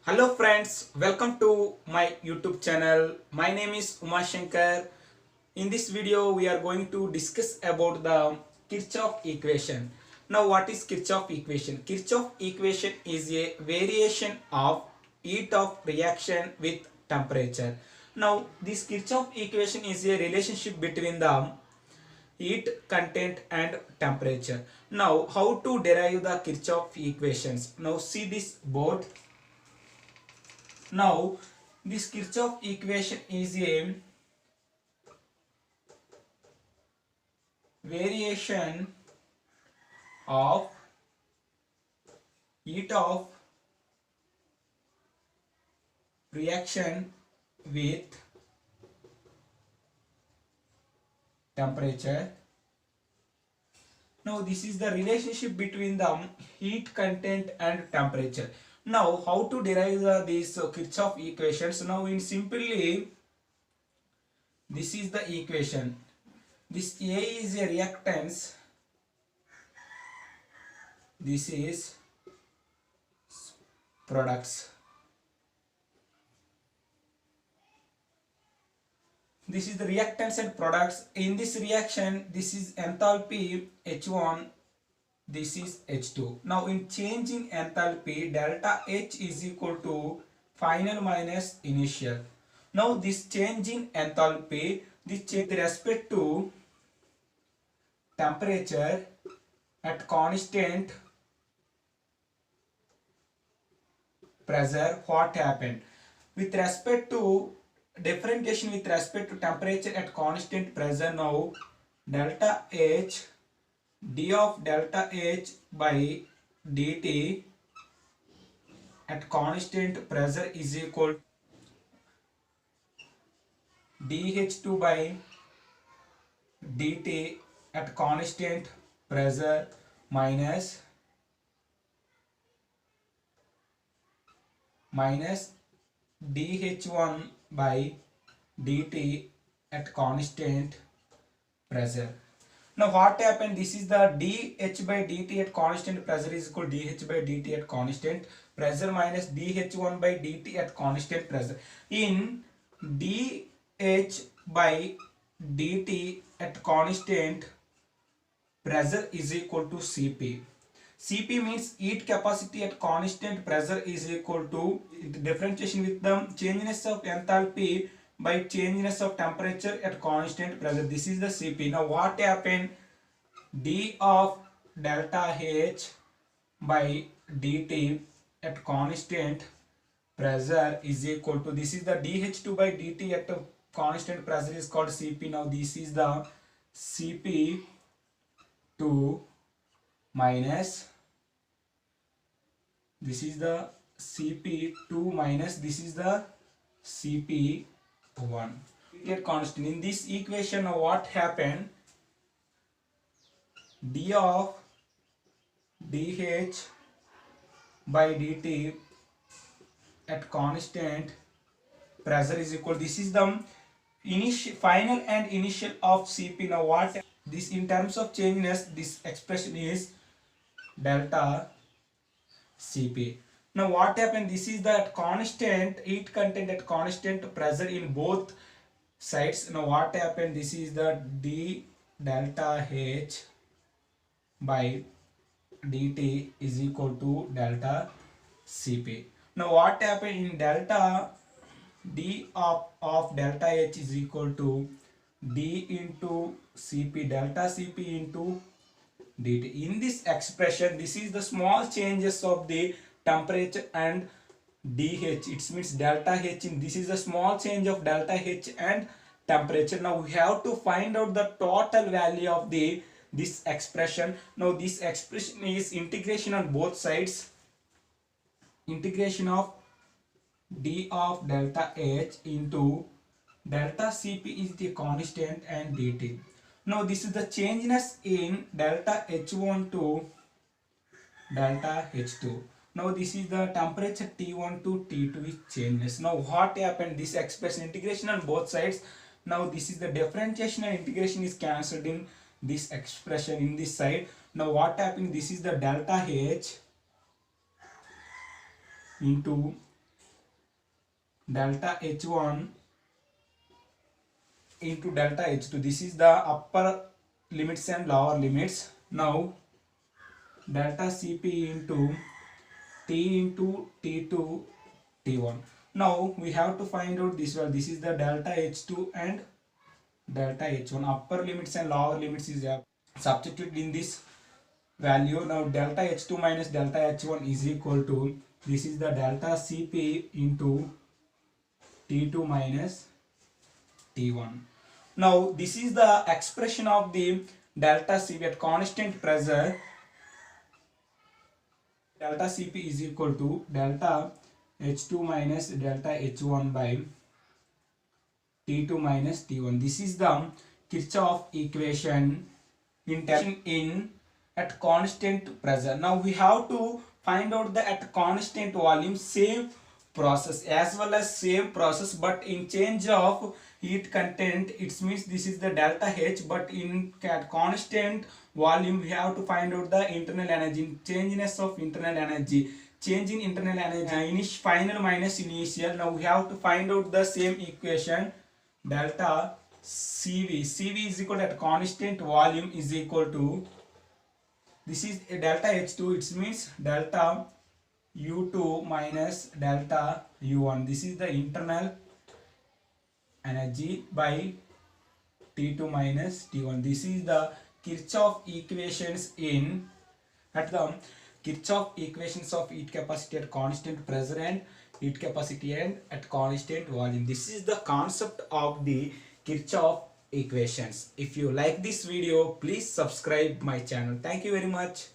Hello friends, welcome to my YouTube channel. My name is Uma Shankar. In this video we are going to discuss about the Kirchhoff equation. Now what is Kirchhoff equation? Kirchhoff equation is a variation of heat of reaction with temperature. Now this Kirchhoff equation is a relationship between the heat content and temperature. Now how to derive the Kirchhoff equations? Now see this board. Now, this Kirchhoff equation is a variation of heat of reaction with temperature. Now, this is the relationship between the heat content and temperature. Now, how to derive these Kirchhoff equations? Now, in simply, this is the equation. This A is a reactance. This is products. This is the reactants and products. In this reaction, this is enthalpy H1, this is H2. Now in changing enthalpy, delta H is equal to final minus initial. Now this change in enthalpy, this change with respect to temperature at constant pressure, what happened? With respect to differentiation with respect to temperature at constant pressure, now delta H d of delta H by dt at constant pressure is equal to dH2 by dt at constant pressure minus dH1 by dt at constant pressure. Now what happened? This is the dH by dt at constant pressure is equal to dH by dt at constant pressure minus dH1 by dt at constant pressure. In dH by dt at constant pressure is equal to Cp. Cp means heat capacity at constant pressure is equal to differentiation with the changeness of enthalpy by changeness of temperature at constant pressure. This is the Cp. Now what happened? d of delta H by dt at constant pressure is equal to, this is the dH2 by dt at a constant pressure is called Cp. Now this is the Cp2 minus, this is the Cp2 minus, this is the Cp1. Get constant. In this equation, what happened? d of dH by dt at constant pressure is equal, this is the initial, final and initial of Cp. Now what this in terms of changeness, this expression is delta Cp. Now what happened? This is the constant heat content at constant pressure in both sides. Now what happened? This is the d delta H by dt is equal to delta Cp. Now what happened in delta d of delta H is equal to d into Cp, delta Cp into dt. In this expression, this is the small changes of the temperature and dH. It means delta H. In this is a small change of delta H and temperature. Now we have to find out the total value of the this expression. Now this expression is integration on both sides. Integration of d of delta H into delta Cp is the constant and dt. Now this is the changeness in delta H1 to delta H2. Now this is the temperature T1 to T2 is changes. Now what happened? This expression integration on both sides. Now this is the differentiation and integration is cancelled in this expression in this side. Now what happened? This is the delta H into delta H1 into delta H2. This is the upper limits and lower limits. Now delta Cp into T into T2 T1. Now we have to find out this one. This is the delta H2 and delta H1. Upper limits and lower limits is substituted in this value. Now delta H2 minus delta H1 is equal to, this is the delta Cp into T2 minus T1. Now this is the expression of the delta Cp at constant pressure. Delta Cp is equal to delta H2 minus delta H1 by T2 minus T1. This is the Kirchhoff equation in at constant pressure. Now we have to find out the at constant volume same process as well as same process, but in change of heat content, it means this is the delta H, but in at constant volume we have to find out the internal energy, changeness of internal energy, change in internal energy, final minus initial. Now we have to find out the same equation, delta Cv is equal to at constant volume is equal to, this is a delta H2, it means delta U2 minus delta U1. This is the internal energy by T2 minus T1. This is the Kirchhoff equations in at the Kirchhoff equations of heat capacity at constant pressure and heat capacity and at constant volume. This is the concept of the Kirchhoff equations. If you like this video, please subscribe my channel. Thank you very much.